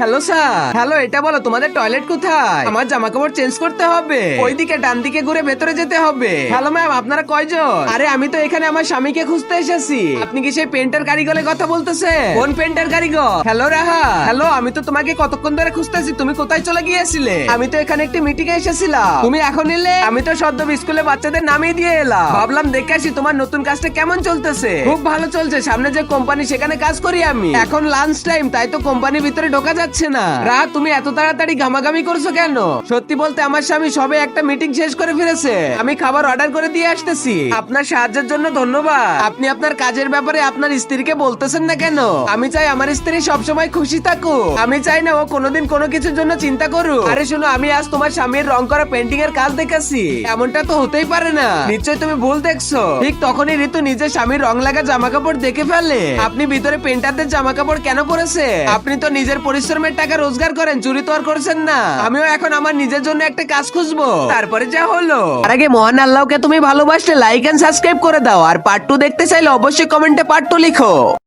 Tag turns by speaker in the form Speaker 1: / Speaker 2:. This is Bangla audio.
Speaker 1: Hello sir. হ্যালো, এটা বলো তোমাদের টয়লেট কোথায়? আমার জামা কাপড় চেঞ্জ করতে হবে, ওইদিকে ডান দিকে ঘুরে ভেতরে যেতে হবে। হ্যালো ম্যাম, আপনারা কয়জন? আরে আমি তো এখানে আমার স্বামীকে খুঁজতে এসেছি। আপনি কি সেই পেন্টার কারিগরের কথা বলতেছেন? কোন পেন্টার কারিগর? হ্যালো রাহা। হ্যালো, আমি তো তোমাকে কতক্ষণ ধরে খুঁজতেছি, তুমি কোথায় চলে গিয়েছিলে? আমি তো এখানে একটি মিটিং এ এসেছিলাম, তুমি এখন এলে? আমি তো সদ্য স্কুলে বাচ্চাদের নামিয়ে দিয়ে এলাম, ভাবলাম দেখে আসি তোমার নতুন কাজটা কেমন চলতেছে। খুব ভালো চলছে, সামনে যে কোম্পানি সেখানে কাজ করি আমি। এখন লাঞ্চ টাইম, তাই তো কোম্পানির ভিতরে ঢোকা যাচ্ছে না। রাত, তুমি এত তাড়াতাড়ি ঘামাঘামি করছো কেন? সত্যি বলতে আমার স্বামী সবে একটা মিটিং শেষ করে ফিরেছে, আমি খাবার অর্ডার করে দিয়ে আসতেছি। আপনার সাহায্যের জন্য ধন্যবাদ। আপনি আপনার কাজের ব্যাপারে আপনার স্ত্রীকে বলতেছেন না কেন? আমি চাই আমার স্ত্রী সবসময় খুশি থাকুক, আমি চাই না ও কোনোদিন কোনো কিছুর জন্য চিন্তা করুক। আরে শোনো, আমি আজ তোমার স্বামীর রং করা পেন্টিং এর কাজ দেখেছি, এমনটা তো হতেই পারে না। নিশ্চয় তুমি ভুল দেখছো। ঠিক তখনই ঋতু নিজের স্বামীর রং লাগা জামা কাপড় দেখে ফেলে। আপনি ভিতরে পেন্টারদের জামা কাপড় কেন পরেছে? আপনি তো নিজের পরিশ্রমের টাকা রোজগার করেন, চুরি তো আর করছেন না। আমিও এখন আমার নিজের জন্য একটা কাজ খুঁজবো, তারপরে যা হলো। তার আগে মহান আল্লাহকে তুমি ভালোবাসলে লাইক এন্ড সাবস্ক্রাইব করে দাও, আর পার্ট 2 দেখতে চাইলে অবশ্যই কমেন্টে পার্ট 2 লিখো।